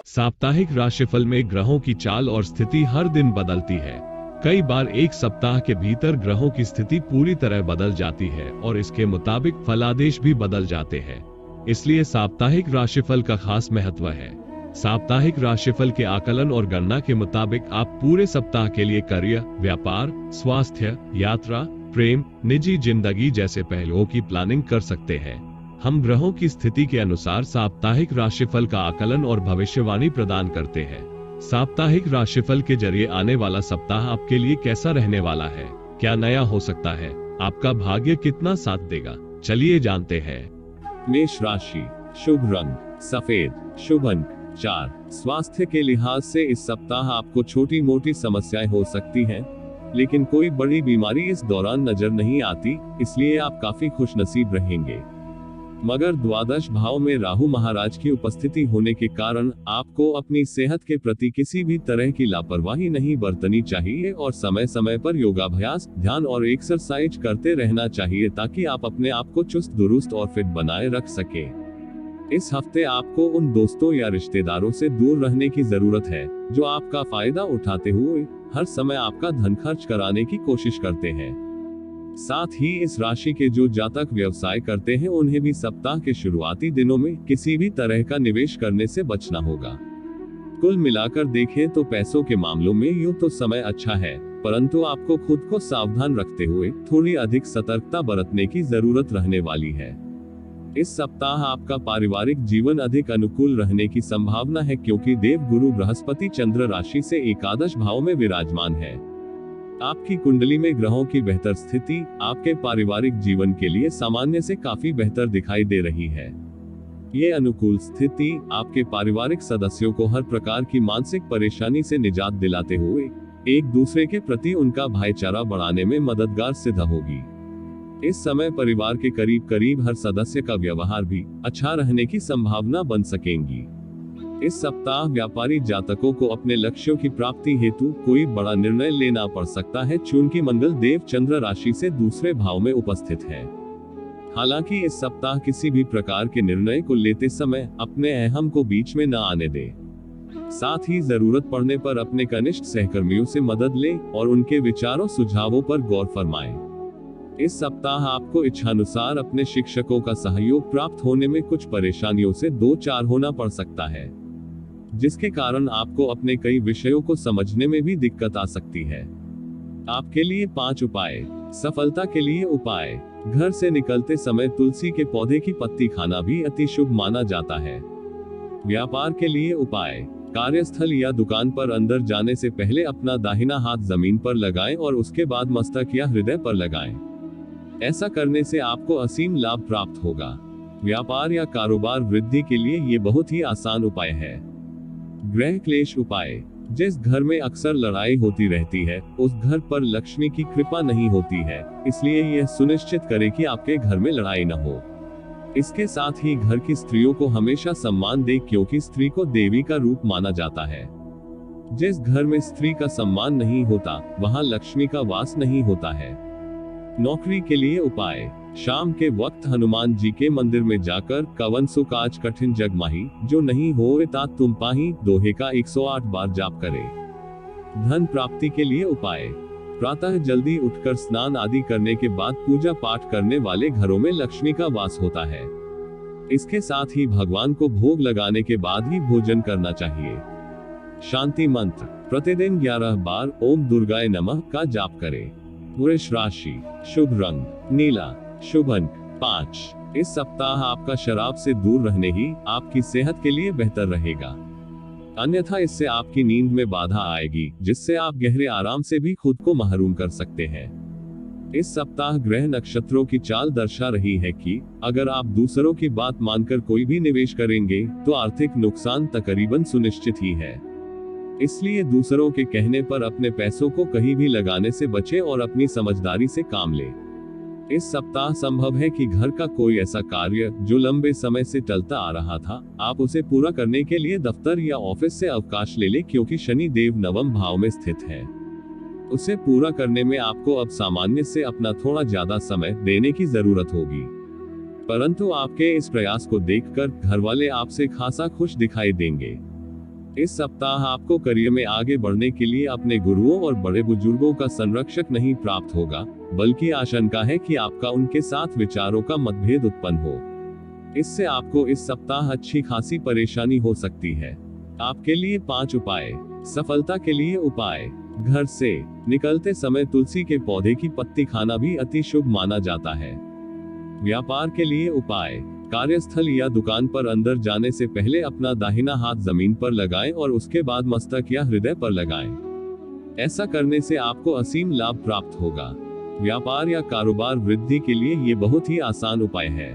साप्ताहिक राशिफल में ग्रहों की चाल और स्थिति हर दिन बदलती है। कई बार एक सप्ताह के भीतर ग्रहों की स्थिति पूरी तरह बदल जाती है और इसके मुताबिक फलादेश भी बदल जाते हैं। इसलिए साप्ताहिक राशिफल का खास महत्व है। साप्ताहिक राशिफल के आकलन और गणना के मुताबिक आप पूरे सप्ताह के लिए करियर, व्यापार, स्वास्थ्य, यात्रा, प्रेम, निजी जिंदगी जैसे पहलुओं की प्लानिंग कर सकते हैं। हम ग्रहों की स्थिति के अनुसार साप्ताहिक राशिफल का आकलन और भविष्यवाणी प्रदान करते हैं। साप्ताहिक राशिफल के जरिए आने वाला सप्ताह आपके लिए कैसा रहने वाला है, क्या नया हो सकता है, आपका भाग्य कितना साथ देगा, चलिए जानते हैं। मेष राशि, शुभ रंग सफेद, शुभ अंक 4। स्वास्थ्य के लिहाज से इस सप्ताह आपको छोटी मोटी समस्याएं हो सकती हैं, लेकिन कोई बड़ी बीमारी इस दौरान नजर नहीं आती, इसलिए आप काफी खुशनसीब रहेंगे। मगर द्वादश भाव में राहु महाराज की उपस्थिति होने के कारण आपको अपनी सेहत के प्रति किसी भी तरह की लापरवाही नहीं बरतनी चाहिए और समय समय पर योगाभ्यास, ध्यान और एक्सरसाइज करते रहना चाहिए ताकि आप अपने आप को चुस्त दुरुस्त और फिट बनाए रख सके। इस हफ्ते आपको उन दोस्तों या रिश्तेदारों से दूर रहने की जरूरत है जो आपका फायदा उठाते हुए हर समय आपका धन खर्च कराने की कोशिश करते हैं। साथ ही इस राशि के जो जातक व्यवसाय करते हैं उन्हें भी सप्ताह के शुरुआती दिनों में किसी भी तरह का निवेश करने से बचना होगा। कुल मिलाकर देखें तो पैसों के मामलों में यूं तो समय अच्छा है, परंतु आपको खुद को सावधान रखते हुए थोड़ी अधिक सतर्कता बरतने की जरूरत रहने वाली है। इस सप्ताह आपका पारिवारिक जीवन अधिक अनुकूल रहने की संभावना है क्योंकि देव गुरु बृहस्पति चंद्र राशि से एकादश भाव में विराजमान है। आपकी कुंडली में ग्रहों की बेहतर स्थिति आपके पारिवारिक जीवन के लिए सामान्य से काफी बेहतर दिखाई दे रही है। ये अनुकूल स्थिति आपके पारिवारिक सदस्यों को हर प्रकार की मानसिक परेशानी से निजात दिलाते हुए एक दूसरे के प्रति उनका भाईचारा बढ़ाने में मददगार सिद्ध होगी। इस समय परिवार के करीब करीब हर सदस्य का व्यवहार भी अच्छा रहने की संभावना बन सकेंगी। इस सप्ताह व्यापारी जातकों को अपने लक्ष्यों की प्राप्ति हेतु कोई बड़ा निर्णय लेना पड़ सकता है, चूंकि मंगल देव चंद्र राशि से दूसरे भाव में उपस्थित है। हालांकि इस सप्ताह किसी भी प्रकार के निर्णय को लेते समय अपने अहम को बीच में न आने दें। साथ ही जरूरत पड़ने पर अपने कनिष्ठ सहकर्मियों से मदद लें और उनके विचारों सुझावों पर गौर फरमाएं। इस सप्ताह आपको इच्छानुसार अपने शिक्षकों का सहयोग प्राप्त होने में कुछ परेशानियों से दो चार होना पड़ सकता है, जिसके कारण आपको अपने कई विषयों को समझने में भी दिक्कत आ सकती है। आपके लिए 5 उपाय। सफलता के लिए उपाय। घर से निकलते समय तुलसी के पौधे की पत्ती खाना भी अति शुभ माना जाता है। व्यापार के लिए उपाय। कार्यस्थल या दुकान पर अंदर जाने से पहले अपना दाहिना हाथ जमीन पर लगाएं और उसके बाद मस्तक या हृदय पर लगाएं। ऐसा करने से आपको असीम लाभ प्राप्त होगा। व्यापार या कारोबार वृद्धि के लिए ये बहुत ही आसान उपाय है। ग्रह क्लेश उपाय। जिस घर में अक्सर लड़ाई होती रहती है उस घर पर लक्ष्मी की कृपा नहीं होती है, इसलिए यह सुनिश्चित करें कि आपके घर में लड़ाई न हो। इसके साथ ही घर की स्त्रियों को हमेशा सम्मान दें क्योंकि स्त्री को देवी का रूप माना जाता है। जिस घर में स्त्री का सम्मान नहीं होता वहां लक्ष्मी का वास नहीं होता है। नौकरी के लिए उपाय। शाम के वक्त हनुमान जी के मंदिर में जाकर कवन सु काज कठिन जग माही, जो नहीं होए तात तुम पाही, दोहे का 108 बार जाप करें। धन प्राप्ति के लिए उपाय। प्रातः जल्दी उठकर स्नान आदि करने के बाद पूजा पाठ करने वाले घरों में लक्ष्मी का वास होता है। इसके साथ ही भगवान को भोग लगाने के बाद ही भोजन करना चाहिए। शांति मंत्र। प्रतिदिन 11 बार ओम दुर्गाय नमः का जाप करें। वृष राशि, शुभ रंग नीला, शुभ अंक 5। इस सप्ताह आपका शराब से दूर रहने ही आपकी सेहत के लिए बेहतर रहेगा, अन्यथा इससे आपकी नींद में बाधा आएगी जिससे आप गहरे आराम से भी खुद को महरूम कर सकते हैं। इस सप्ताह ग्रह नक्षत्रों की चाल दर्शा रही है कि अगर आप दूसरों की बात मानकर कोई भी निवेश करेंगे तो आर्थिक नुकसान तकरीबन सुनिश्चित ही है। इसलिए दूसरों के कहने पर अपने पैसों को कहीं भी लगाने से बचें और अपनी समझदारी से काम लें। इस सप्ताह संभव है कि घर का कोई ऐसा कार्य जो लंबे समय से टलता आ रहा था, आप उसे पूरा करने के लिए दफ्तर या ऑफिस से अवकाश ले लें क्योंकि शनि देव नवम भाव में स्थित है। उसे पूरा करने में आपको अब सामान्य से अपना थोड़ा ज्यादा समय देने की जरूरत होगी, परंतु आपके इस प्रयास को देखकर घर वाले आपसे खासा खुश दिखाई देंगे। इस सप्ताह आपको करियर में आगे बढ़ने के लिए अपने गुरुओं और बड़े बुजुर्गों का संरक्षक नहीं प्राप्त होगा, बल्कि आशंका है कि आपका उनके साथ विचारों का मतभेद उत्पन्न हो। इससे आपको इस सप्ताह अच्छी खासी परेशानी हो सकती है। आपके लिए 5 उपाय। सफलता के लिए उपाय। घर से निकलते समय तुलसी के पौधे की पत्ती खाना भी अति शुभ माना जाता है। व्यापार के लिए उपाय। कार्यस्थल या दुकान पर अंदर जाने से पहले अपना दाहिना हाथ जमीन पर लगाएं और उसके बाद मस्तक या हृदय पर लगाएं। ऐसा करने से आपको असीम लाभ प्राप्त होगा। व्यापार या कारोबार वृद्धि के लिए ये बहुत ही आसान उपाय है।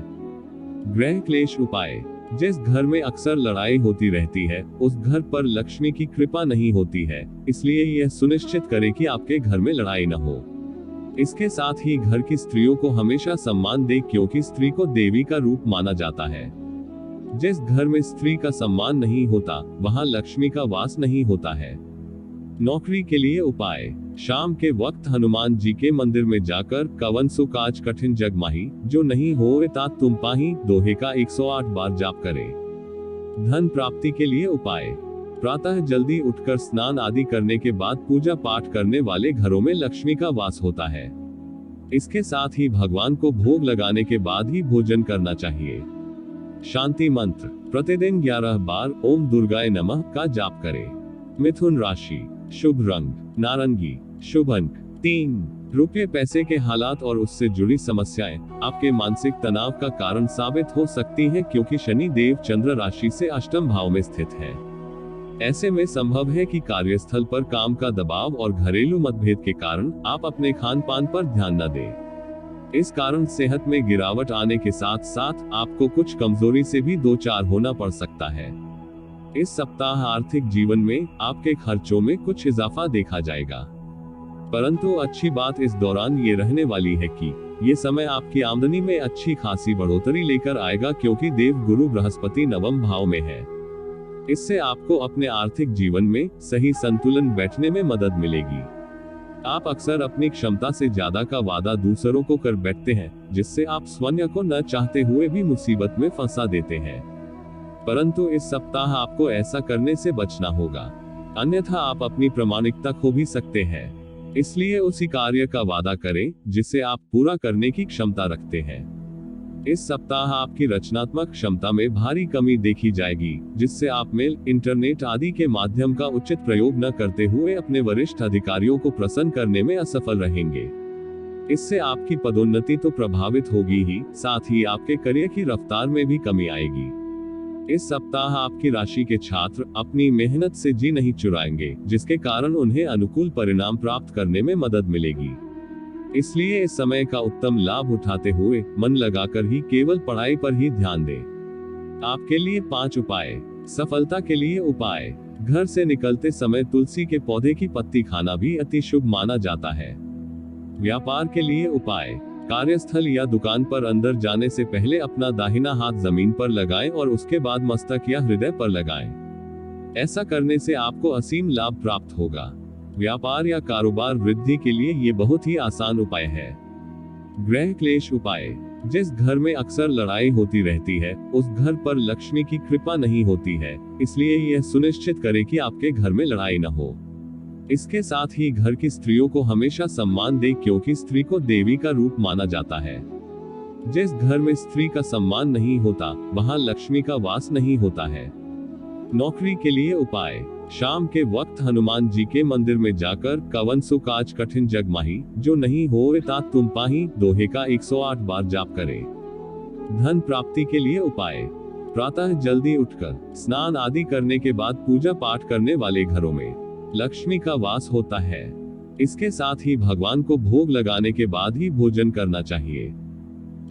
गृह क्लेश उपाय। जिस घर में अक्सर लड़ाई होती रहती है, उस घर पर लक्ष्मी की कृपा नहीं होती है, इसलिए यह सुनिश्चित करें कि आपके घर में लड़ाई न हो। इसके साथ ही घर की स्त्रियों को हमेशा सम्मान दें, क्योंकि स्त्री को देवी का रूप माना जाता है। जिस घर में स्त्री का सम्मान नहीं होता, वहां लक्ष्मी का वास नहीं होता है। नौकरी के लिए उपाय। शाम के वक्त हनुमान जी के मंदिर में जाकर कवन सु काज कठिन जग माही, जो नहीं होए तात तुम पाही, दोहे का 108 बार जाप करें। धन प्राप्ति के लिए उपाय। प्रातः जल्दी उठकर स्नान आदि करने के बाद पूजा पाठ करने वाले घरों में लक्ष्मी का वास होता है। इसके साथ ही भगवान को भोग लगाने के बाद ही भोजन करना चाहिए। शांति मंत्र। प्रतिदिन 11 बार ओम दुर्गाय नमः का जाप करें। मिथुन राशि। शुभ रंग नारंगी। शुभ अंक 3। रुपये पैसे के हालात और उससे जुड़ी समस्याएं आपके मानसिक तनाव का कारण साबित हो सकती हैं, क्योंकि शनि देव चंद्र राशि से अष्टम भाव में स्थित है। ऐसे में संभव है कि कार्यस्थल पर काम का दबाव और घरेलू मतभेद के कारण आप अपने खान पान पर ध्यान न दें। इस कारण सेहत में गिरावट आने के साथ साथ आपको कुछ कमजोरी से भी दो चार होना पड़ सकता है। इस सप्ताह आर्थिक जीवन में आपके खर्चों में कुछ इजाफा देखा जाएगा, परंतु अच्छी बात इस दौरान ये रहने वाली है कि ये समय आपकी आमदनी में अच्छी खासी बढ़ोतरी लेकर आएगा, क्योंकि देव गुरु बृहस्पति नवम भाव में है। इससे आपको अपने आर्थिक जीवन में सही संतुलन बैठने में मदद मिलेगी। आप अक्सर अपनी क्षमता से ज्यादा का वादा दूसरों को कर बैठते हैं, जिससे आप स्वयं को न चाहते हुए भी मुसीबत में फंसा देते हैं। परंतु इस सप्ताह आपको ऐसा करने से बचना होगा, अन्यथा आप अपनी प्रामाणिकता खो भी सकते हैं। इसलिए उसी कार्य का वादा करें जिसे आप पूरा करने की क्षमता रखते हैं। इस सप्ताह आपकी रचनात्मक क्षमता में भारी कमी देखी जाएगी, जिससे आप मेल, इंटरनेट आदि के माध्यम का उचित प्रयोग न करते हुए अपने वरिष्ठ अधिकारियों को प्रसन्न करने में असफल रहेंगे। इससे आपकी पदोन्नति तो प्रभावित होगी ही, साथ ही आपके करियर की रफ्तार में भी कमी आएगी। इस सप्ताह आपकी राशि के छात्र अपनी मेहनत से जी नहीं चुराएंगे, जिसके कारण उन्हें अनुकूल परिणाम प्राप्त करने में मदद मिलेगी। इसलिए इस समय का उत्तम लाभ उठाते हुए मन लगाकर ही केवल पढ़ाई पर ही ध्यान दें। आपके लिए 5 उपाय। सफलता के लिए उपाय। घर से निकलते समय तुलसी के पौधे की पत्ती खाना भी अति शुभ माना जाता है। व्यापार के लिए उपाय। कार्यस्थल या दुकान पर अंदर जाने से पहले अपना दाहिना हाथ जमीन पर लगाएं और उसके बाद मस्तक या हृदय पर लगाएं। ऐसा करने से आपको असीम लाभ प्राप्त होगा। व्यापार या कारोबार वृद्धि के लिए ये बहुत ही आसान उपाय है। गृह क्लेश उपाय। जिस घर में अक्सर लड़ाई होती रहती है, उस घर पर लक्ष्मी की कृपा नहीं होती है, इसलिए यह सुनिश्चित करें कि आपके घर में लड़ाई न हो। इसके साथ ही घर की स्त्रियों को हमेशा सम्मान दें, क्योंकि स्त्री को देवी का रूप माना जाता है। जिस घर में स्त्री का सम्मान नहीं होता, वहां लक्ष्मी का वास नहीं होता है। नौकरी के लिए उपाय। शाम के वक्त हनुमान जी के मंदिर में जाकर कवन सु काज कठिन जग माही, जो नहीं होए तात तुम पाही, दोहे का 108 बार जाप करें। धन प्राप्ति के लिए उपाय। प्रातः जल्दी उठकर स्नान आदि करने के बाद पूजा पाठ करने वाले घरों में लक्ष्मी का वास होता है। इसके साथ ही भगवान को भोग लगाने के बाद ही भोजन करना चाहिए।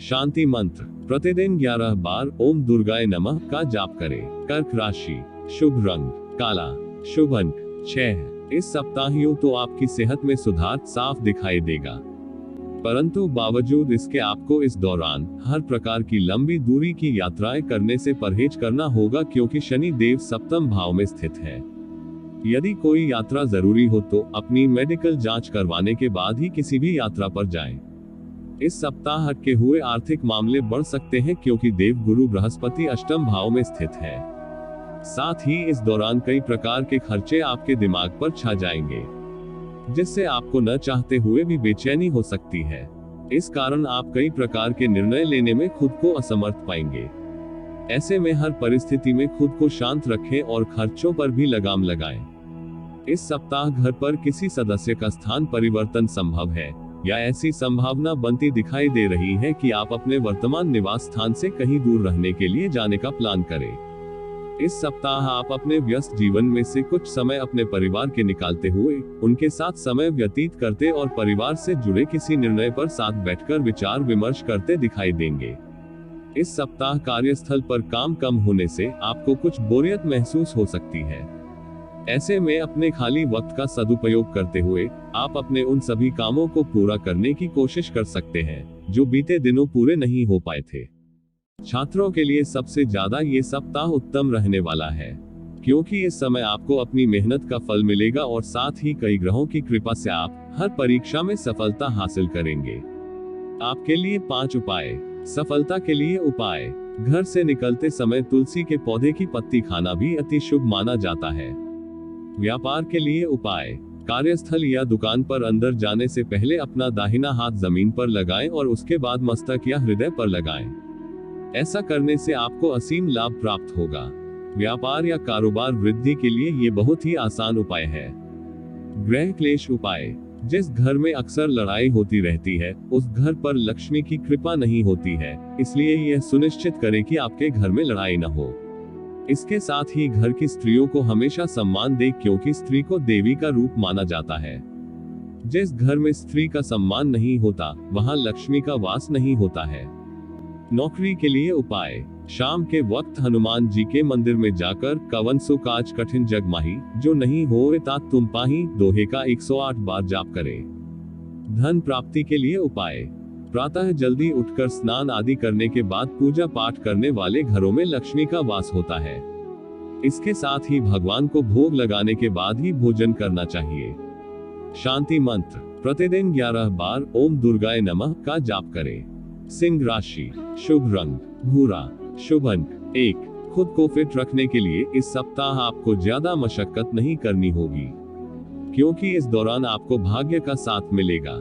शांति मंत्र। प्रतिदिन 11 बार ओम दुर्गाय नमः का जाप करें। कर्क राशि। शुभ रंग काला। शुभ अंक 6। इस सप्ताह यूं तो आपकी सेहत में सुधार साफ दिखाई देगा, परंतु बावजूद इसके आपको इस दौरान हर प्रकार की लंबी दूरी की यात्राएं करने से परहेज करना होगा, क्योंकि शनि देव सप्तम भाव में स्थित है। यदि कोई यात्रा जरूरी हो तो अपनी मेडिकल जांच करवाने के बाद ही किसी भी यात्रा पर जाएं। इस सप्ताह अटके हुए आर्थिक मामले बढ़ सकते हैं, क्योंकि देव गुरु बृहस्पति अष्टम भाव में स्थित है। साथ ही इस दौरान कई प्रकार के खर्चे आपके दिमाग पर छा जाएंगे, जिससे आपको न चाहते हुए भी बेचैनी हो सकती है। इस कारण आप कई प्रकार के निर्णय लेने में खुद को असमर्थ पाएंगे। ऐसे में हर परिस्थिति में खुद को शांत रखें और खर्चों पर भी लगाम लगाएं। इस सप्ताह घर पर किसी सदस्य का स्थान परिवर्तन संभव है, या ऐसी संभावना बनती दिखाई दे रही है कि आप अपने वर्तमान निवास स्थान से कहीं दूर रहने के लिए जाने का प्लान करें। इस सप्ताह आप अपने व्यस्त जीवन में से कुछ समय अपने परिवार के निकालते हुए उनके साथ समय व्यतीत करते और परिवार से जुड़े किसी निर्णय पर साथ बैठकर विचार विमर्श करते दिखाई देंगे। इस सप्ताह कार्यस्थल पर काम कम होने से आपको कुछ बोरियत महसूस हो सकती है। ऐसे में अपने खाली वक्त का सदुपयोग करते हुए आप अपने उन सभी कामों को पूरा करने की कोशिश कर सकते हैं जो बीते दिनों पूरे नहीं हो पाए थे। छात्रों के लिए सबसे ज्यादा ये सप्ताह उत्तम रहने वाला है, क्योंकि इस समय आपको अपनी मेहनत का फल मिलेगा और साथ ही कई ग्रहों की कृपा से आप हर परीक्षा में सफलता हासिल करेंगे। आपके लिए 5 उपाय। सफलता के लिए उपाय। घर से निकलते समय तुलसी के पौधे की पत्ती खाना भी अति शुभ माना जाता है। व्यापार के लिए उपाय। कार्यस्थल या दुकान पर अंदर जाने से पहले अपना दाहिना हाथ जमीन पर लगाएं और उसके बाद मस्तक या हृदय पर लगाएं। ऐसा करने से आपको असीम लाभ प्राप्त होगा। व्यापार या कारोबार वृद्धि के लिए ये बहुत ही आसान उपाय है। ग्रह क्लेश उपाय। जिस घर में अक्सर लड़ाई होती रहती है उस घर पर लक्ष्मी की कृपा नहीं होती है, इसलिए यह सुनिश्चित करें कि आपके घर में लड़ाई न हो। इसके साथ ही घर की स्त्रियों को हमेशा सम्मान दें, क्योंकि स्त्री को देवी का रूप माना जाता है। जिस घर में स्त्री का सम्मान नहीं होता वहां लक्ष्मी का वास नहीं होता है। नौकरी के लिए उपाय। शाम के वक्त हनुमान जी के मंदिर में जाकर कवन सो काज कठिन जग माही, जो नहीं होए तात तुम पाही दोहे का 108 बार जाप करें। धन प्राप्ति के लिए उपाय। प्रातः जल्दी उठकर स्नान आदि करने के बाद पूजा पाठ करने वाले घरों में लक्ष्मी का वास होता है। इसके साथ ही भगवान को भोग लगाने के बाद ही भोजन करना चाहिए। शांति मंत्र। प्रतिदिन 11 बार ओम दुर्गाय नमः का जाप करें। सिंह राशि। शुभ रंग भूरा। शुभ अंक 1। खुद को फिट रखने के लिए इस सप्ताह आपको ज्यादा मशक्कत नहीं करनी होगी, क्योंकि इस दौरान आपको भाग्य का साथ मिलेगा,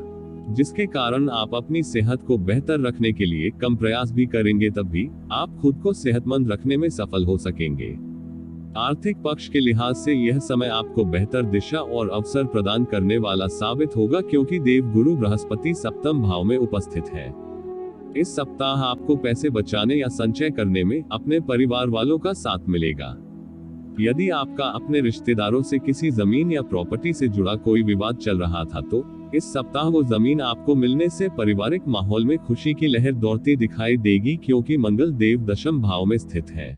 जिसके कारण आप अपनी सेहत को बेहतर रखने के लिए कम प्रयास भी करेंगे, तब भी आप खुद को सेहतमंद रखने में सफल हो सकेंगे। आर्थिक पक्ष के लिहाज से यह समय आपको बेहतर दिशा और अवसर प्रदान करने वाला साबित होगा, क्योंकि देवगुरु बृहस्पति सप्तम भाव में उपस्थित है। इस सप्ताह आपको पैसे बचाने या संचय करने में अपने परिवार वालों का साथ मिलेगा। यदि आपका अपने रिश्तेदारों से किसी जमीन या प्रॉपर्टी से जुड़ा कोई विवाद चल रहा था, तो इस सप्ताह वो जमीन आपको मिलने से पारिवारिक माहौल में खुशी की लहर दौड़ती दिखाई देगी, क्योंकि मंगल देव दशम भाव में स्थित है।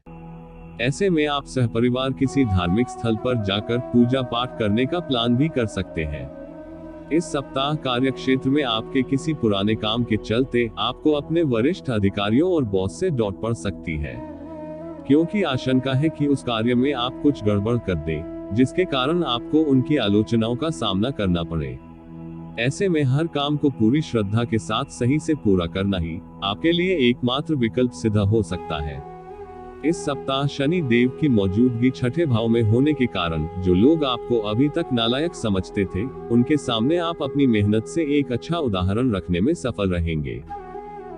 ऐसे में आप सहपरिवार किसी धार्मिक स्थल पर जाकर पूजा पाठ करने का प्लान भी कर सकते हैं। इस सप्ताह कार्य क्षेत्र में आपके किसी पुराने काम के चलते आपको अपने वरिष्ठ अधिकारियों और बॉस से डांट पड़ सकती है, क्योंकि आशंका है कि उस कार्य में आप कुछ गड़बड़ कर दें, जिसके कारण आपको उनकी आलोचनाओं का सामना करना पड़े। ऐसे में हर काम को पूरी श्रद्धा के साथ सही से पूरा करना ही आपके लिए एकमात्र विकल्प सिद्ध हो सकता है। इस सप्ताह शनि देव की मौजूदगी छठे भाव में होने के कारण जो लोग आपको अभी तक नालायक समझते थे, उनके सामने आप अपनी मेहनत से एक अच्छा उदाहरण रखने में सफल रहेंगे,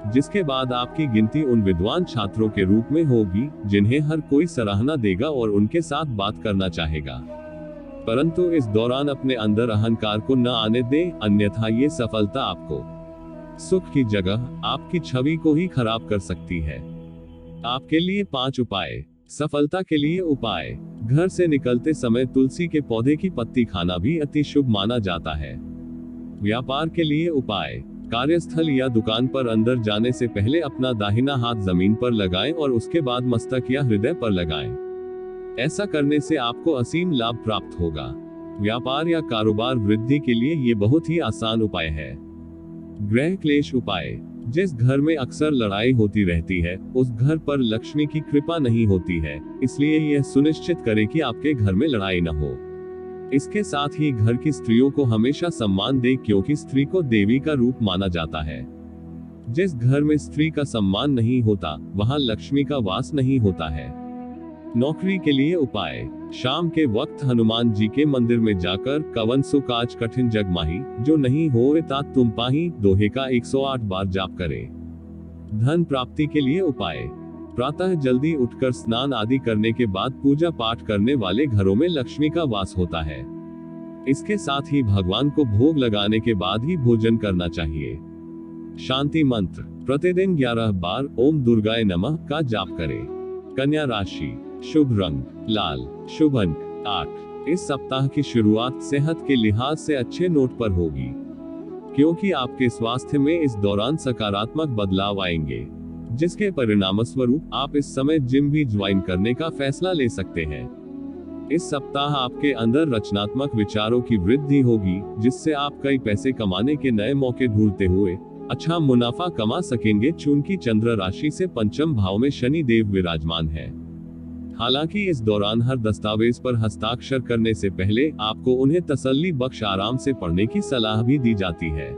जिसके बाद आपकी गिनती उन विद्वान छात्रों के रूप में होगी जिन्हें हर कोई सराहना देगा और उनके साथ बात करना चाहेगा। परंतु इस दौरान अपने अंदर अहंकार को न आने दें, अन्यथा ये सफलता आपको सुख की जगह आपकी छवि को ही खराब कर सकती है। आपके लिए 5 उपाय। सफलता के लिए उपाय। घर से निकलते समय तुलसी के पौधे की पत्ती खाना भी अति शुभ माना जाता है। व्यापार के लिए उपाय। कार्यस्थल या दुकान पर अंदर जाने से पहले अपना दाहिना हाथ जमीन पर लगाएं और उसके बाद मस्तक या हृदय पर लगाएं। ऐसा करने से आपको असीम लाभ प्राप्त होगा। व्यापार या कारोबार वृद्धि के लिए ये बहुत ही आसान उपाय है। ग्रह क्लेश उपाय। जिस घर में अक्सर लड़ाई होती रहती है उस घर पर लक्ष्मी की कृपा नहीं होती है, इसलिए यह सुनिश्चित करें कि आपके घर में लड़ाई न हो। इसके साथ ही घर की स्त्रियों को हमेशा सम्मान दें, क्योंकि स्त्री को देवी का रूप माना जाता है। जिस घर में स्त्री का सम्मान नहीं होता वहां लक्ष्मी का वास नहीं होता है। नौकरी के लिए उपाय। शाम के वक्त हनुमान जी के मंदिर में जाकर कवन सो काज कठिन जग माही, जो नहीं होए तात तुम पाही, दोहे का 108 बार जाप करें। धन प्राप्ति के लिए उपाय। प्रातः जल्दी उठकर स्नान आदि करने के बाद पूजा पाठ करने वाले घरों में लक्ष्मी का वास होता है। इसके साथ ही भगवान को भोग लगाने के बाद ही भोजन करना चाहिए। शांति मंत्र। प्रतिदिन 11 बार ओम दुर्गाय नमः का जाप करें। कन्या राशि। शुभ रंग लाल, शुभ अंक 8। इस सप्ताह की शुरुआत सेहत के लिहाज से अच्छे नोट पर होगी, क्योंकि आपके स्वास्थ्य में इस दौरान सकारात्मक बदलाव आएंगे, जिसके परिणामस्वरूप आप इस समय जिम भी ज्वाइन करने का फैसला ले सकते हैं। इस सप्ताह आपके अंदर रचनात्मक विचारों की वृद्धि होगी, जिससे आप कई पैसे कमाने के नए मौके ढूंढते हुए अच्छा मुनाफा कमा सकेंगे। चूंकि चंद्र राशि से पंचम भाव में शनि देव विराजमान है, हालांकि इस दौरान हर दस्तावेज पर हस्ताक्षर करने से पहले आपको उन्हें तसल्ली बख्श आराम से पढ़ने की सलाह भी दी जाती है।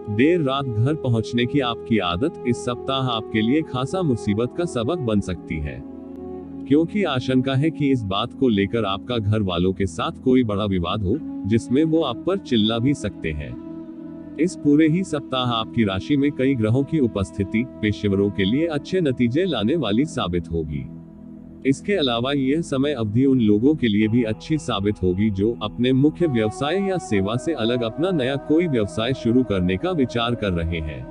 देर रात घर पहुंचने की आपकी आदत इस सप्ताह आपके लिए खासा मुसीबत का सबक बन सकती है, क्योंकि आशंका है कि इस बात को लेकर आपका घर वालों के साथ कोई बड़ा विवाद हो, जिसमें वो आप पर चिल्ला भी सकते हैं। इस पूरे ही सप्ताह आपकी राशि में कई ग्रहों की उपस्थिति पेशेवरों के लिए अच्छे नतीजे लाने वाली साबित होगी। इसके अलावा यह समय अवधि उन लोगों के लिए भी अच्छी साबित होगी जो अपने मुख्य व्यवसाय या सेवा से अलग अपना नया कोई व्यवसाय शुरू करने का विचार कर रहे हैं।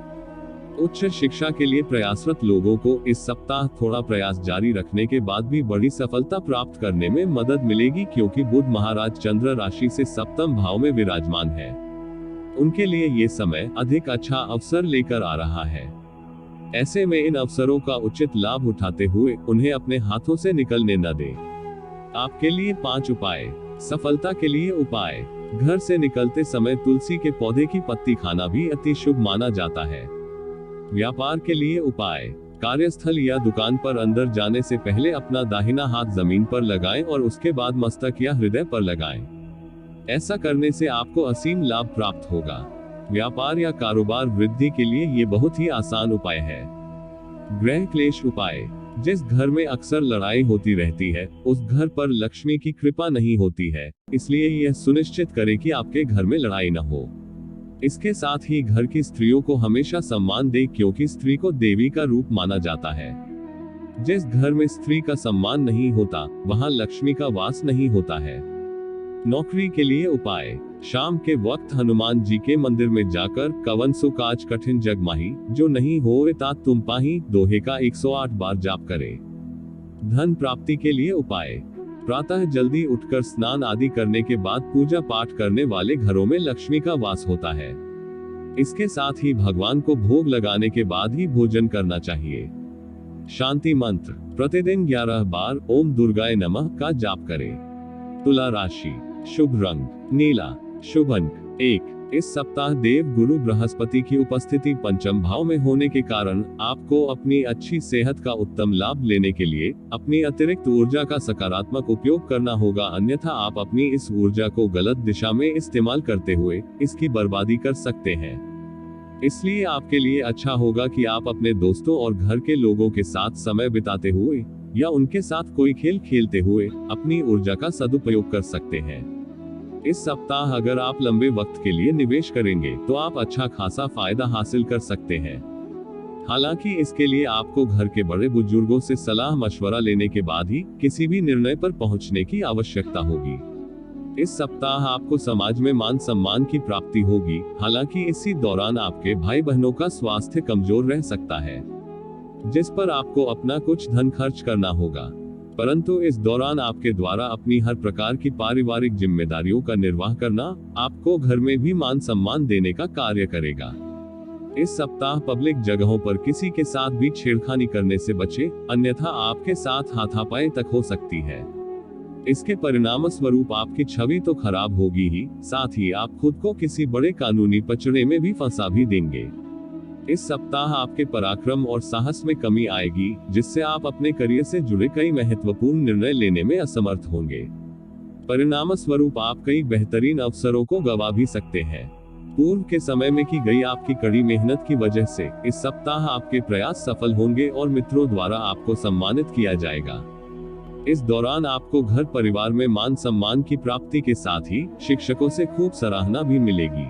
उच्च शिक्षा के लिए प्रयासरत लोगों को इस सप्ताह थोड़ा प्रयास जारी रखने के बाद भी बड़ी सफलता प्राप्त करने में मदद मिलेगी, क्योंकि बुध महाराज चंद्र राशि से सप्तम भाव में विराजमान है। उनके लिए ये समय अधिक अच्छा अवसर लेकर आ रहा है। ऐसे में इन अवसरों का उचित लाभ उठाते हुए उन्हें अपने हाथों से निकलने न दें। आपके लिए 5 उपाय। सफलता के लिए उपाय। घर से निकलते समय तुलसी के पौधे की पत्ती खाना भी अति शुभ माना जाता है। व्यापार के लिए उपाय। कार्यस्थल या दुकान पर अंदर जाने से पहले अपना दाहिना हाथ जमीन पर लगाएं और उसके बाद मस्तक या हृदय पर लगाएं। ऐसा करने से आपको असीम लाभ प्राप्त होगा। व्यापार या कारोबार वृद्धि के लिए ये बहुत ही आसान उपाय है। गृह क्लेश उपाय। जिस घर में अक्सर लड़ाई होती रहती है, उस घर पर लक्ष्मी की कृपा नहीं होती है, इसलिए यह सुनिश्चित करें कि आपके घर में लड़ाई न हो। इसके साथ ही घर की स्त्रियों को हमेशा सम्मान दें, क्योंकि स्त्री को देवी का रूप माना जाता है। जिस घर में स्त्री का सम्मान नहीं होता, वहां लक्ष्मी का वास नहीं होता है। नौकरी के लिए उपाय। शाम के वक्त हनुमान जी के मंदिर में जाकर कवन सो काज कठिन जग माही, जो नहीं होए तात तुम पाही, दोहे का 108 बार जाप करें। धन प्राप्ति के लिए उपाय। प्रातः जल्दी उठकर स्नान आदि करने के बाद पूजा पाठ करने वाले घरों में लक्ष्मी का वास होता है। इसके साथ ही भगवान को भोग लगाने के बाद ही भोजन करना चाहिए। शांति मंत्र। प्रतिदिन 11 बार ओम दुर्गाय नमः का जाप करें। तुला राशि। शुभ रंग नीला, शुभ अंक 1। इस सप्ताह देव गुरु बृहस्पति की उपस्थिति पंचम भाव में होने के कारण आपको अपनी अच्छी सेहत का उत्तम लाभ लेने के लिए अपनी अतिरिक्त ऊर्जा का सकारात्मक उपयोग करना होगा, अन्यथा आप अपनी इस ऊर्जा को गलत दिशा में इस्तेमाल करते हुए इसकी बर्बादी कर सकते हैं। इसलिए आपके लिए अच्छा होगा कि आप अपने दोस्तों और घर के लोगों के साथ समय बिताते हुए या उनके साथ कोई खेल खेलते हुए अपनी ऊर्जा का सदुपयोग कर सकते हैं। इस सप्ताह अगर आप लंबे वक्त के लिए निवेश करेंगे तो आप अच्छा खासा फायदा हासिल कर सकते हैं। हालांकि इसके लिए आपको घर के बड़े बुजुर्गों से सलाह मशवरा लेने के बाद ही किसी भी निर्णय पर पहुंचने की आवश्यकता होगी। इस सप्ताह आपको समाज में मान सम्मान की प्राप्ति होगी। हालांकि इसी दौरान आपके भाई बहनों का स्वास्थ्य कमजोर रह सकता है, जिस पर आपको अपना कुछ धन खर्च करना होगा, परंतु इस दौरान आपके द्वारा अपनी हर प्रकार की पारिवारिक जिम्मेदारियों का निर्वाह करना आपको घर में भी मान सम्मान देने का कार्य करेगा। इस सप्ताह पब्लिक जगहों पर किसी के साथ भी छेड़खानी करने से बचें, अन्यथा आपके साथ हाथापाई तक हो सकती है। इसके परिणाम स्वरूप आपकी छवि तो खराब होगी ही, साथ ही आप खुद को किसी बड़े कानूनी पचड़े में भी फंसा भी देंगे। इस सप्ताह आपके पराक्रम और साहस में कमी आएगी, जिससे आप अपने करियर से जुड़े कई महत्वपूर्ण निर्णय लेने में असमर्थ होंगे। परिणाम स्वरूप आप कई बेहतरीन अवसरों को गंवा भी सकते हैं। पूर्व के समय में की गई आपकी कड़ी मेहनत की वजह से इस सप्ताह आपके प्रयास सफल होंगे और मित्रों द्वारा आपको सम्मानित किया जाएगा। इस दौरान आपको घर परिवार में मान सम्मान की प्राप्ति के साथ ही शिक्षकों से खूब सराहना भी मिलेगी।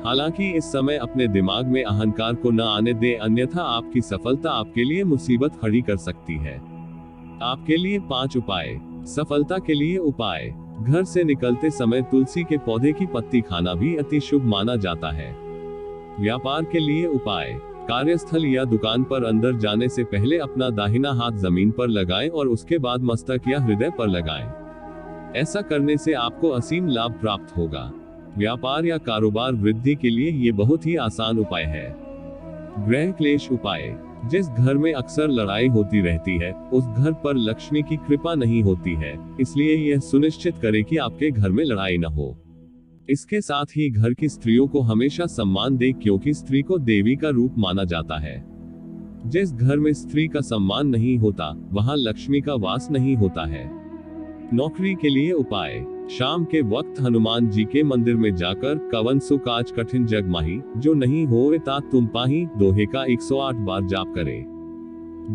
हालांकि इस समय अपने दिमाग में अहंकार को न आने दें, अन्यथा आपकी सफलता आपके लिए मुसीबत खड़ी कर सकती है। आपके लिए 5 उपाय। सफलता के लिए उपाय। घर से निकलते समय तुलसी के पौधे की पत्ती खाना भी अति शुभ माना जाता है। व्यापार के लिए उपाय। कार्यस्थल या दुकान पर अंदर जाने से पहले अपना दाहिना हाथ जमीन पर लगाएं और उसके बाद मस्तक या हृदय पर लगाएं। ऐसा करने से आपको असीम लाभ प्राप्त होगा। व्यापार या कारोबार वृद्धि के लिए ये बहुत ही आसान उपाय है। गृह क्लेश उपाय। जिस घर में अक्सर लड़ाई होती रहती है, उस घर पर लक्ष्मी की कृपा नहीं होती है, इसलिए यह सुनिश्चित करें कि आपके घर में लड़ाई न हो। इसके साथ ही घर की स्त्रियों को हमेशा सम्मान दें, क्योंकि स्त्री को देवी का रूप माना जाता है। जिस घर में स्त्री का सम्मान नहीं होता, वहां लक्ष्मी का वास नहीं होता है। नौकरी के लिए उपाय। शाम के वक्त हनुमान जी के मंदिर में जाकर कवन सु काज कठिन जग माही, जो नहीं होए तात तुम पाही, दोहे का 108 बार जाप करें।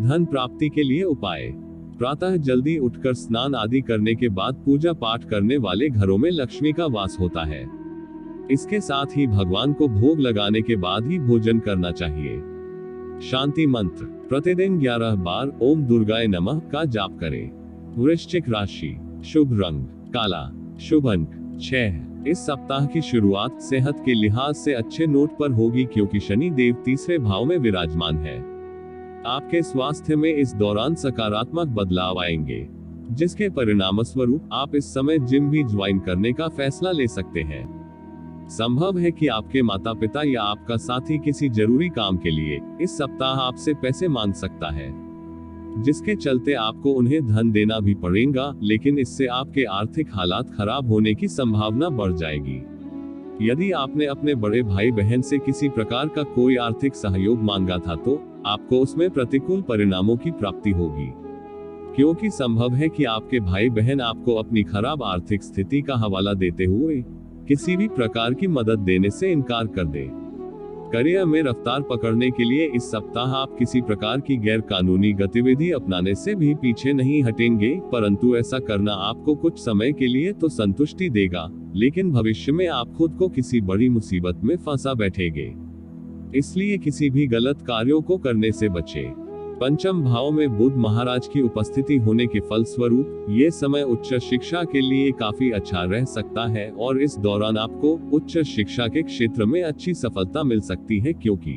धन प्राप्ति के लिए उपाय। प्रातः जल्दी उठकर स्नान आदि करने के बाद पूजा पाठ करने वाले घरों में लक्ष्मी का वास होता है। इसके साथ ही भगवान को भोग लगाने के बाद ही भोजन करना चाहिए। शांति मंत्र। प्रतिदिन 11 बार ओम दुर्गाय नमः का जाप करें। वृश्चिक राशि। शुभ रंग काला। शुभ अंक 6। इस सप्ताह की शुरुआत सेहत के लिहाज से अच्छे नोट पर होगी, क्योंकि शनि देव तीसरे भाव में विराजमान है। आपके स्वास्थ्य में इस दौरान सकारात्मक बदलाव आएंगे, जिसके परिणामस्वरूप आप इस समय जिम भी ज्वाइन करने का फैसला ले सकते हैं। संभव है कि आपके माता पिता या आपका साथी किसी जरूरी काम के लिए इस सप्ताह आपसे पैसे मांग सकता है, जिसके चलते आपको उन्हें धन देना भी पड़ेगा, लेकिन इससे आपके आर्थिक हालात खराब होने की संभावना बढ़ जाएगी। यदि आपने अपने बड़े भाई बहन से किसी प्रकार का कोई आर्थिक सहयोग मांगा था, तो आपको उसमें प्रतिकूल परिणामों की प्राप्ति होगी, क्योंकि संभव है कि आपके भाई बहन आपको अपनी खराब आर्थिक स्थिति का हवाला देते हुए किसी भी प्रकार की मदद देने से इनकार कर दे। करियर में रफ्तार पकड़ने के लिए इस सप्ताह आप किसी प्रकार की गैर कानूनी गतिविधि अपनाने से भी पीछे नहीं हटेंगे, परंतु ऐसा करना आपको कुछ समय के लिए तो संतुष्टि देगा, लेकिन भविष्य में आप खुद को किसी बड़ी मुसीबत में फंसा बैठेंगे। इसलिए किसी भी गलत कार्यों को करने से बचें। पंचम भाव में बुध महाराज की उपस्थिति होने के फलस्वरूप ये समय उच्च शिक्षा के लिए काफी अच्छा रह सकता है, और इस दौरान आपको उच्च शिक्षा के क्षेत्र में अच्छी सफलता मिल सकती है, क्योंकि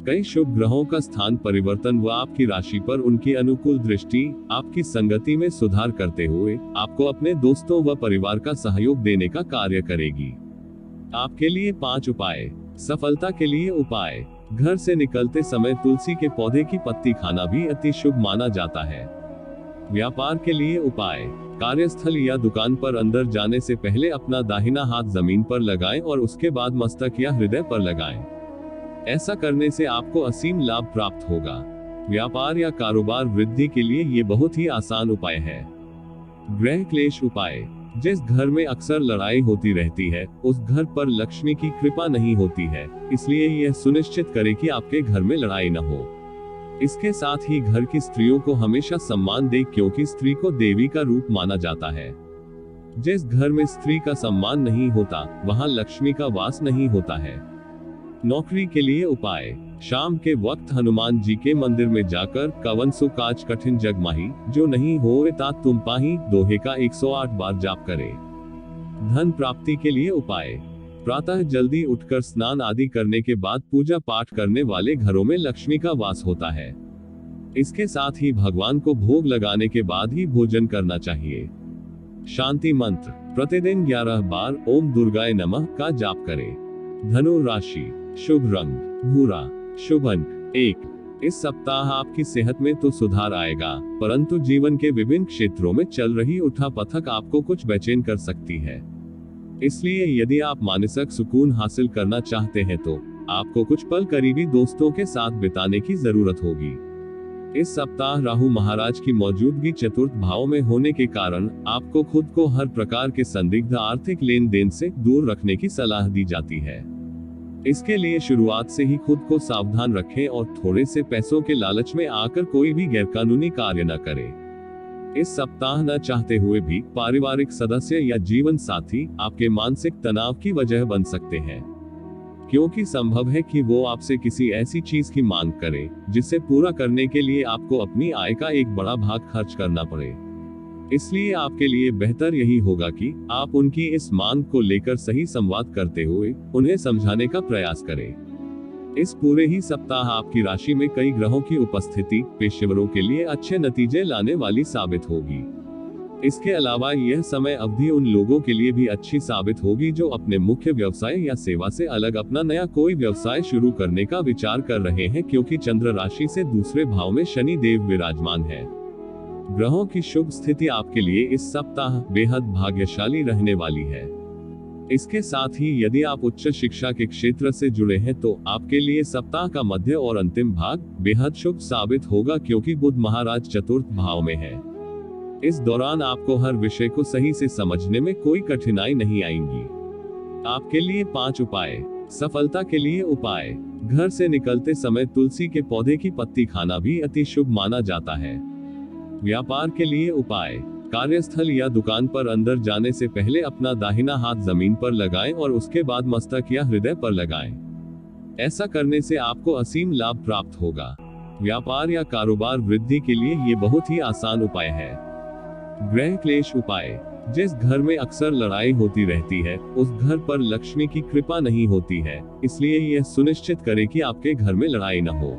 कई शुभ ग्रहों का स्थान परिवर्तन व आपकी राशि पर उनकी अनुकूल दृष्टि आपकी संगति में सुधार करते हुए आपको अपने दोस्तों व परिवार का सहयोग देने का कार्य करेगी। आपके लिए 5 उपाय। सफलता के लिए उपाय। घर से निकलते समय तुलसी के पौधे की पत्ती खाना भी अति शुभ माना जाता है। व्यापार के लिए उपाय। कार्यस्थल या दुकान पर अंदर जाने से पहले अपना दाहिना हाथ जमीन पर लगाएं और उसके बाद मस्तक या हृदय पर लगाएं। ऐसा करने से आपको असीम लाभ प्राप्त होगा। व्यापार या कारोबार वृद्धि के लिए ये बहुत ही आसान उपाय है। गृह क्लेश उपाय। जिस घर में अक्सर लड़ाई होती रहती है, उस घर पर लक्ष्मी की कृपा नहीं होती है, इसलिए यह सुनिश्चित करें कि आपके घर में लड़ाई न हो। इसके साथ ही घर की स्त्रियों को हमेशा सम्मान दें, क्योंकि स्त्री को देवी का रूप माना जाता है। जिस घर में स्त्री का सम्मान नहीं होता, वहां लक्ष्मी का वास नहीं होता है। नौकरी के लिए उपाय। शाम के वक्त हनुमान जी के मंदिर में जाकर कवन सु काज कठिन जग माही, जो नहीं होए तात तुम पाही, दोहे का 108 बार जाप करें। धन प्राप्ति के लिए उपाय। प्रातः जल्दी उठकर स्नान आदि करने के बाद पूजा पाठ करने वाले घरों में लक्ष्मी का वास होता है। इसके साथ ही भगवान को भोग लगाने के बाद ही भोजन करना चाहिए। शांति मंत्र। प्रतिदिन 11 बार ओम दुर्गाय नमः का जाप करें। धनु राशि। शुभ रंग भूरा। शुभ अंक 1। इस सप्ताह आपकी सेहत में तो सुधार आएगा, परंतु जीवन के विभिन्न क्षेत्रों में चल रही उठापटक आपको कुछ बेचैन कर सकती है। इसलिए यदि आप मानसिक सुकून हासिल करना चाहते हैं, तो आपको कुछ पल करीबी दोस्तों के साथ बिताने की जरूरत होगी। इस सप्ताह राहु महाराज की मौजूदगी चतुर्थ भाव में होने के कारण आपको खुद को हर प्रकार के संदिग्ध आर्थिक लेन देन से दूर रखने की सलाह दी जाती है। इसके लिए शुरुआत से ही खुद को सावधान रखें और थोड़े से पैसों के लालच में आकर कोई भी गैरकानूनी कार्य न करें। इस सप्ताह न चाहते हुए भी पारिवारिक सदस्य या जीवन साथी आपके मानसिक तनाव की वजह बन सकते हैं, क्योंकि संभव है कि वो आपसे किसी ऐसी चीज की मांग करे जिसे पूरा करने के लिए आपको अपनी आय का एक बड़ा भाग खर्च करना पड़े। इसलिए आपके लिए बेहतर यही होगा कि आप उनकी इस मांग को लेकर सही संवाद करते हुए उन्हें समझाने का प्रयास करें। इस पूरे ही सप्ताह आपकी राशि में कई ग्रहों की उपस्थिति पेशेवरों के लिए अच्छे नतीजे लाने वाली साबित होगी। इसके अलावा यह समय अवधि उन लोगों के लिए भी अच्छी साबित होगी जो अपने मुख्य व्यवसाय या सेवा से अलग अपना नया कोई व्यवसाय शुरू करने का विचार कर रहे हैं, क्योंकि चंद्र राशि से दूसरे भाव में शनि देव विराजमान है। ग्रहों की शुभ स्थिति आपके लिए इस सप्ताह बेहद भाग्यशाली रहने वाली है। इसके साथ ही यदि आप उच्च शिक्षा के क्षेत्र से जुड़े हैं तो आपके लिए सप्ताह का मध्य और अंतिम भाग बेहद शुभ साबित होगा, क्योंकि बुध महाराज चतुर्थ भाव में है। इस दौरान आपको हर विषय को सही से समझने में कोई कठिनाई नहीं आएंगी। आपके लिए 5 उपाय। सफलता के लिए उपाय। घर से निकलते समय तुलसी के पौधे की पत्ती खाना भी अति शुभ माना जाता है। व्यापार के लिए उपाय। कार्यस्थल या दुकान पर अंदर जाने से पहले अपना दाहिना हाथ जमीन पर लगाएं और उसके बाद मस्तक या हृदय पर लगाएं। ऐसा करने से आपको असीम लाभ प्राप्त होगा। व्यापार या कारोबार वृद्धि के लिए ये बहुत ही आसान उपाय है। ग्रह क्लेश उपाय। जिस घर में अक्सर लड़ाई होती रहती है उस घर पर लक्ष्मी की कृपा नहीं होती है, इसलिए यह सुनिश्चित करें कि आपके घर में लड़ाई न हो।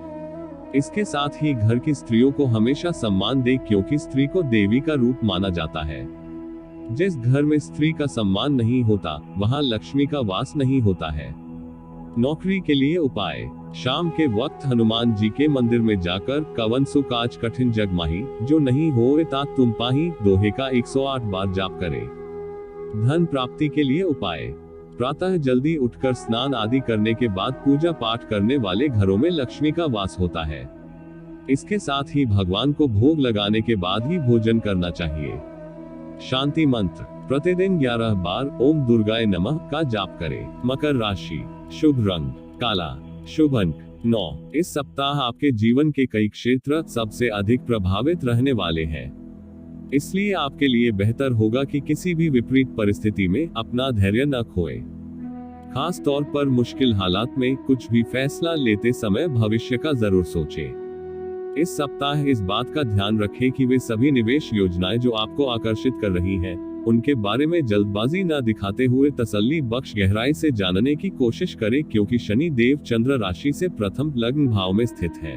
इसके साथ ही घर की स्त्रियों को हमेशा सम्मान दें, क्योंकि स्त्री को देवी का रूप माना जाता है। जिस घर में स्त्री का सम्मान नहीं होता वहां लक्ष्मी का वास नहीं होता है। नौकरी के लिए उपाय। शाम के वक्त हनुमान जी के मंदिर में जाकर कवन सु काज कठिन जग माही, जो नहीं होए तात तुम पाही, दोहे का 108 बार जाप करें। धन प्राप्ति के लिए उपाय। प्रातः जल्दी उठकर स्नान आदि करने के बाद पूजा पाठ करने वाले घरों में लक्ष्मी का वास होता है। इसके साथ ही भगवान को भोग लगाने के बाद ही भोजन करना चाहिए। शांति मंत्र। प्रतिदिन 11 बार ओम दुर्गाय नमः का जाप करें। मकर राशि। शुभ रंग काला। शुभ अंक 9। इस सप्ताह आपके जीवन के कई क्षेत्र सबसे अधिक प्रभावित रहने वाले हैं, इसलिए आपके लिए बेहतर होगा कि किसी भी विपरीत परिस्थिति में अपना धैर्य न खोएं। खास तौर पर मुश्किल हालात में कुछ भी फैसला लेते समय भविष्य का जरूर सोचें। इस सप्ताह इस बात का ध्यान रखें कि वे सभी निवेश योजनाएं जो आपको आकर्षित कर रही हैं, उनके बारे में जल्दबाजी न दिखाते हुए तसल्ली बख्श गहराई से जानने की कोशिश करें, क्योंकि शनि देव चंद्र राशि से प्रथम लग्न भाव में स्थित है।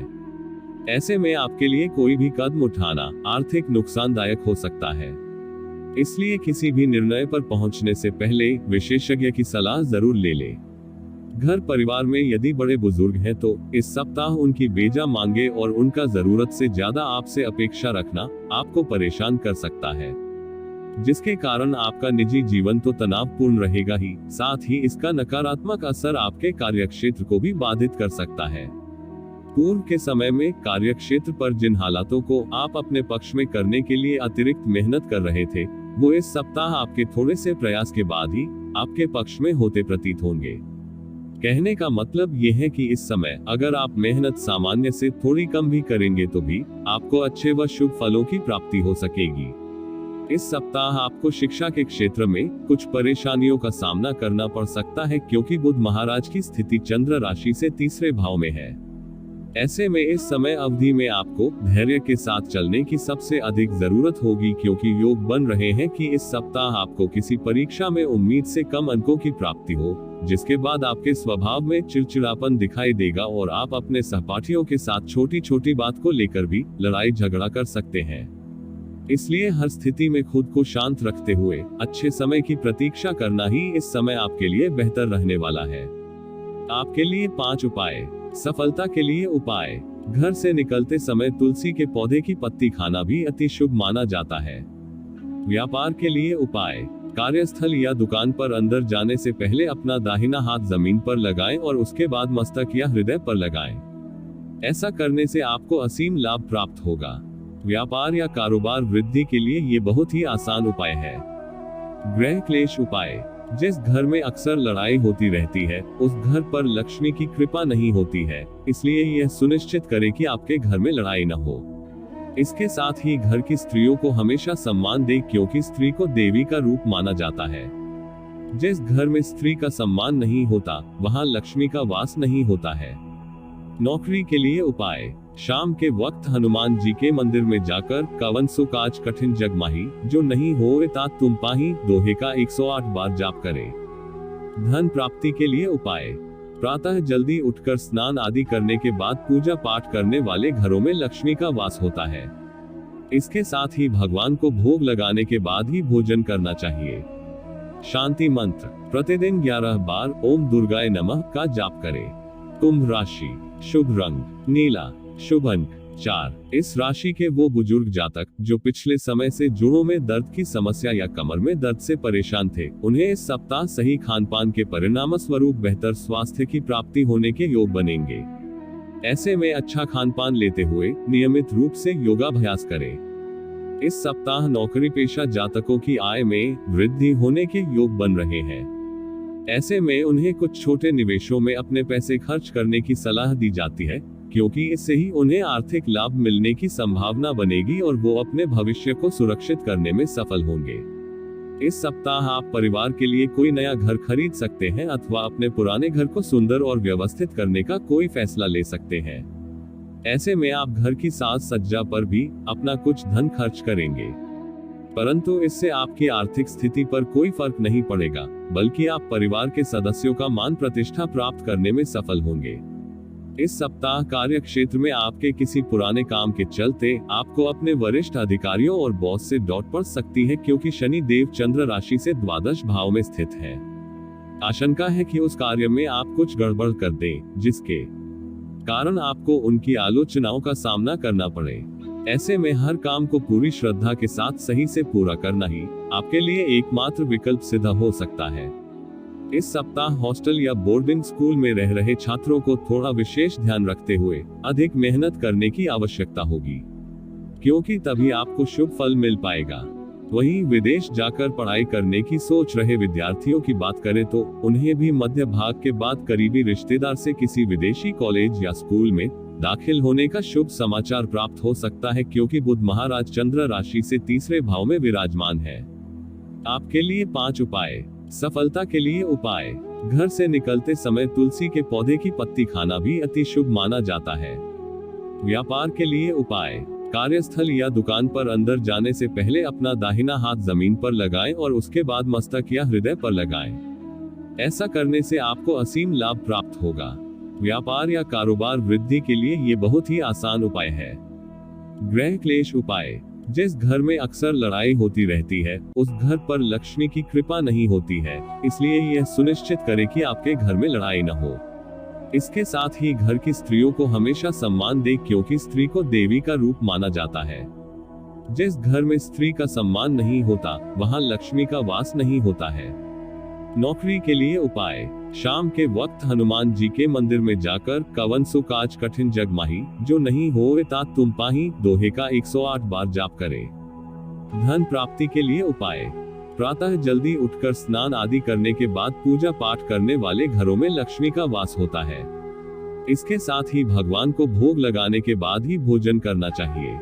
ऐसे में आपके लिए कोई भी कदम उठाना आर्थिक नुकसानदायक हो सकता है, इसलिए किसी भी निर्णय पर पहुंचने से पहले विशेषज्ञ की सलाह जरूर ले लें। घर परिवार में यदि बड़े बुजुर्ग हैं तो इस सप्ताह उनकी बेजा मांगे और उनका जरूरत से ज्यादा आपसे अपेक्षा रखना आपको परेशान कर सकता है, जिसके कारण आपका निजी जीवन तो तनावपूर्ण रहेगा ही, साथ ही इसका नकारात्मक असर आपके कार्यक्षेत्र को भी बाधित कर सकता है। पूर्व के समय में कार्यक्षेत्र पर जिन हालातों को आप अपने पक्ष में करने के लिए अतिरिक्त मेहनत कर रहे थे, वो इस सप्ताह आपके थोड़े से प्रयास के बाद ही आपके पक्ष में होते प्रतीत होंगे। कहने का मतलब ये है कि इस समय अगर आप मेहनत सामान्य से थोड़ी कम भी करेंगे तो भी आपको अच्छे व शुभ फलों की प्राप्ति हो सकेगी। इस सप्ताह आपको शिक्षा के क्षेत्र में कुछ परेशानियों का सामना करना पड़ सकता है, क्योंकि बुध महाराज की स्थिति चंद्र राशि से तीसरे भाव में है। ऐसे में इस समय अवधि में आपको धैर्य के साथ चलने की सबसे अधिक जरूरत होगी, क्योंकि योग बन रहे हैं कि इस सप्ताह आपको किसी परीक्षा में उम्मीद से कम अंकों की प्राप्ति हो, जिसके बाद आपके स्वभाव में चिड़चिड़ापन दिखाई देगा और आप अपने सहपाठियों के साथ छोटी छोटी बात को लेकर भी लड़ाई झगड़ा कर सकते हैं। इसलिए हर स्थिति में खुद को शांत रखते हुए अच्छे समय की प्रतीक्षा करना ही इस समय आपके लिए बेहतर रहने वाला है। आपके लिए 5 उपाय। सफलता के लिए उपाय। घर से निकलते समय तुलसी के पौधे की पत्ती खाना भी अति शुभ माना जाता है। व्यापार के लिए उपाय। कार्यस्थल या दुकान पर अंदर जाने से पहले अपना दाहिना हाथ जमीन पर लगाएं और उसके बाद मस्तक या हृदय पर लगाएं। ऐसा करने से आपको असीम लाभ प्राप्त होगा। व्यापार या कारोबार वृद्धि के लिए ये बहुत ही आसान उपाय है। गृह क्लेश उपाय। जिस घर में अक्सर लड़ाई होती रहती है उस घर पर लक्ष्मी की कृपा नहीं होती है, इसलिए यह सुनिश्चित करें कि आपके घर में लड़ाई न हो। इसके साथ ही घर की स्त्रियों को हमेशा सम्मान दे, क्योंकि स्त्री को देवी का रूप माना जाता है। जिस घर में स्त्री का सम्मान नहीं होता, वहां लक्ष्मी का वास नहीं होता है। नौकरी के लिए उपाय। शाम के वक्त हनुमान जी के मंदिर में जाकर कवन सो काज कठिन जग माही, जो नहीं होए तात तुम पाही, दोहे का 108 बार जाप करें। धन प्राप्ति के लिए उपाय। प्रातः जल्दी उठकर स्नान आदि करने के बाद पूजा पाठ करने वाले घरों में लक्ष्मी का वास होता है। इसके साथ ही भगवान को भोग लगाने के बाद ही भोजन करना चाहिए। शांति मंत्र। प्रतिदिन 11 बार ओम दुर्गाय नमः का जाप करें। कुंभ राशि। शुभ रंग नीला। शुभ अंक 4। इस राशि के वो बुजुर्ग जातक जो पिछले समय से जोड़ों में दर्द की समस्या या कमर में दर्द से परेशान थे, उन्हें इस सप्ताह सही खान पान के परिणाम स्वरूप बेहतर स्वास्थ्य की प्राप्ति होने के योग बनेंगे। ऐसे में अच्छा खान पान लेते हुए नियमित रूप से योगाभ्यास करें। इस सप्ताह नौकरी पेशा जातकों की आय में वृद्धि होने के योग बन रहे हैं। ऐसे में उन्हें कुछ छोटे निवेशों में अपने पैसे खर्च करने की सलाह दी जाती है, क्योंकि इससे ही उन्हें आर्थिक लाभ मिलने की संभावना बनेगी और वो अपने भविष्य को सुरक्षित करने में सफल होंगे। इस सप्ताह आप परिवार के लिए कोई नया घर खरीद सकते हैं अथवा अपने पुराने घर को सुंदर और व्यवस्थित करने का कोई फैसला ले सकते हैं। ऐसे में आप घर की साज सज्जा पर भी अपना कुछ धन खर्च करेंगे, परंतु इससे आपकी आर्थिक स्थिति पर कोई फर्क नहीं पड़ेगा, बल्कि आप परिवार के सदस्यों का मान प्रतिष्ठा प्राप्त करने में सफल होंगे। इस सप्ताह कार्य क्षेत्र में आपके किसी पुराने काम के चलते आपको अपने वरिष्ठ अधिकारियों और बॉस से डांट पड़ सकती है, क्योंकि शनि देव चंद्र राशि से द्वादश भाव में स्थित है। आशंका है कि उस कार्य में आप कुछ गड़बड़ कर दें, जिसके कारण आपको उनकी आलोचनाओं का सामना करना पड़े। ऐसे में हर काम को पूरी श्रद्धा के साथ सही से पूरा करना ही आपके लिए एकमात्र विकल्प सिद्ध हो सकता है। इस सप्ताह हॉस्टल या बोर्डिंग स्कूल में रह रहे छात्रों को थोड़ा विशेष ध्यान रखते हुए अधिक मेहनत करने की आवश्यकता होगी, क्योंकि तभी आपको शुभ फल मिल पाएगा। वहीं विदेश जाकर पढ़ाई करने की सोच रहे विद्यार्थियों की बात करें तो उन्हें भी मध्य भाग के बाद करीबी रिश्तेदार से किसी विदेशी कॉलेज या स्कूल में दाखिल होने का शुभ समाचार प्राप्त हो सकता है, क्योंकि बुध महाराज चंद्र राशि से तीसरे भाव में विराजमान है। आपके लिए 5 उपाय। सफलता के लिए उपाय। घर से निकलते समय तुलसी के पौधे की पत्ती खाना भी अति शुभ माना जाता है। व्यापार के लिए उपाय। कार्यस्थल या दुकान पर अंदर जाने से पहले अपना दाहिना हाथ जमीन पर लगाएं और उसके बाद मस्तक या हृदय पर लगाएं। ऐसा करने से आपको असीम लाभ प्राप्त होगा। व्यापार या कारोबार वृद्धि के लिए ये बहुत ही आसान उपाय है। गृह क्लेश उपाय। जिस घर में अक्सर लड़ाई होती रहती है, उस घर पर लक्ष्मी की कृपा नहीं होती है, इसलिए यह सुनिश्चित करें कि आपके घर में लड़ाई न हो। इसके साथ ही घर की स्त्रियों को हमेशा सम्मान दे, क्योंकि स्त्री को देवी का रूप माना जाता है। जिस घर में स्त्री का सम्मान नहीं होता, वहां लक्ष्मी का वास नहीं होता है। नौकरी के लिए उपाय। शाम के वक्त हनुमान जी के मंदिर में जाकर कवन सो काज कठिन जग माही, जो नहीं होए तात तुम पाही, दोहे का 108 बार जाप करें। धन प्राप्ति के लिए उपाय। प्रातः जल्दी उठकर स्नान आदि करने के बाद पूजा पाठ करने वाले घरों में लक्ष्मी का वास होता है। इसके साथ ही भगवान को भोग लगाने के बाद ही भोजन करना चाहिए।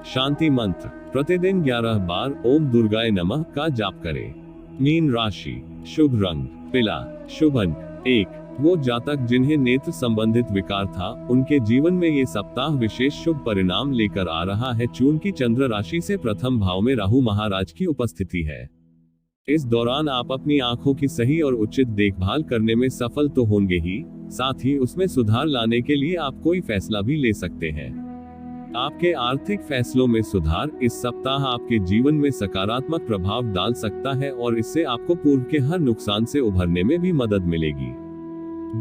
शांति मंत्र। प्रतिदिन 11 बार ओम दुर्गाय नमः का जाप करें। मीन राशि। शुभ रंग पीला। शुभ अंक 1। वो जातक जिन्हें नेत्र संबंधित विकार था, उनके जीवन में ये सप्ताह विशेष शुभ परिणाम लेकर आ रहा है, चूंकि चंद्र राशि से प्रथम भाव में राहु महाराज की उपस्थिति है। इस दौरान आप अपनी आंखों की सही और उचित देखभाल करने में सफल तो होंगे ही, साथ ही उसमें सुधार लाने के लिए आप कोई फैसला भी ले सकते हैं। आपके आर्थिक फैसलों में सुधार इस सप्ताह आपके जीवन में सकारात्मक प्रभाव डाल सकता है और इससे आपको पूर्व के हर नुकसान से उभरने में भी मदद मिलेगी,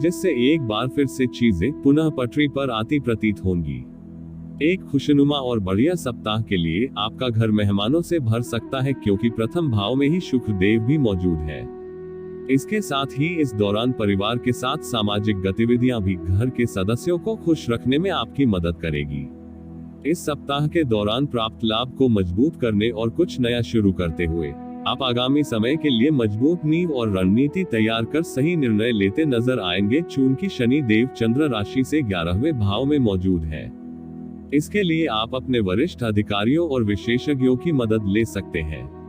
जिससे एक बार फिर से चीजें पुनः पटरी पर आती प्रतीत होंगी। एक खुशनुमा और बढ़िया सप्ताह के लिए आपका घर मेहमानों से भर सकता है, क्योंकि प्रथम भाव में ही शुक्र देव भी मौजूद है। इसके साथ ही इस दौरान परिवार के साथ सामाजिक गतिविधियां भी घर के सदस्यों को खुश रखने में आपकी मदद करेगी। इस सप्ताह के दौरान प्राप्त लाभ को मजबूत करने और कुछ नया शुरू करते हुए आप आगामी समय के लिए मजबूत नींव और रणनीति तैयार कर सही निर्णय लेते नजर आएंगे, चूंकि शनि देव चंद्र राशि से 11वें भाव में मौजूद है। इसके लिए आप अपने वरिष्ठ अधिकारियों और विशेषज्ञों की मदद ले सकते हैं।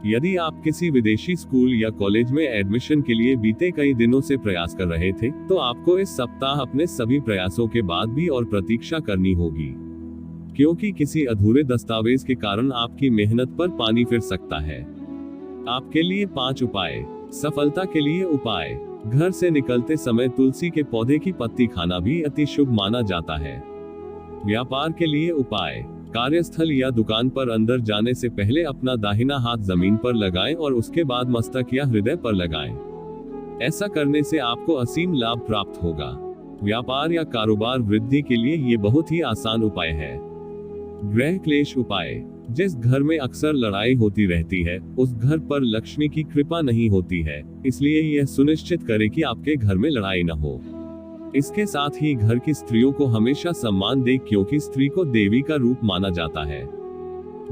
यदि आप किसी विदेशी स्कूल या कॉलेज में एडमिशन के लिए बीते कई दिनों से प्रयास कर रहे थे, तो आपको इस सप्ताह अपने सभी प्रयासों के बाद भी और प्रतीक्षा करनी होगी, क्योंकि किसी अधूरे दस्तावेज के कारण आपकी मेहनत पर पानी फिर सकता है। आपके लिए 5 उपाय। सफलता के लिए उपाय। घर से निकलते समय तुलसी के पौधे की पत्ती खाना भी अति शुभ माना जाता है। व्यापार के लिए उपाय। कार्यस्थल या दुकान पर अंदर जाने से पहले अपना दाहिना हाथ जमीन पर लगाएं और उसके बाद मस्तक या हृदय पर लगाएं। ऐसा करने से आपको असीम लाभ प्राप्त होगा। व्यापार या कारोबार वृद्धि के लिए ये बहुत ही आसान उपाय है। गृह क्लेश उपाय। जिस घर में अक्सर लड़ाई होती रहती है, उस घर पर लक्ष्मी की कृपा नहीं होती है, इसलिए यह सुनिश्चित करें कि आपके घर में लड़ाई न हो। इसके साथ ही घर की स्त्रियों को हमेशा सम्मान दें, क्योंकि स्त्री को देवी का रूप माना जाता है।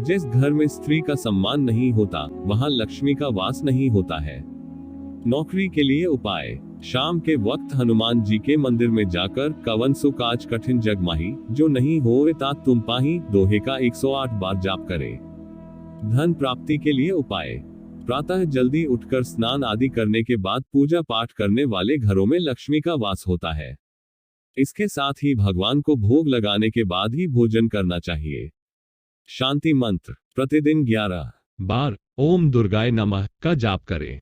जिस घर में स्त्री का सम्मान नहीं होता, वहां लक्ष्मी का वास नहीं होता है। नौकरी के लिए उपाय। शाम के वक्त हनुमान जी के मंदिर में जाकर कवन सु काज कठिन जग माही, जो नहीं होए तात तुम पाही, दोहे का 108 बार जाप करें। धन प्राप्ति के लिए उपाय। प्रातः जल्दी उठकर स्नान आदि करने के बाद पूजा पाठ करने वाले घरों में लक्ष्मी का वास होता है। इसके साथ ही भगवान को भोग लगाने के बाद ही भोजन करना चाहिए। शांति मंत्र। प्रतिदिन 11 बार ओम दुर्गाय नमः का जाप करें।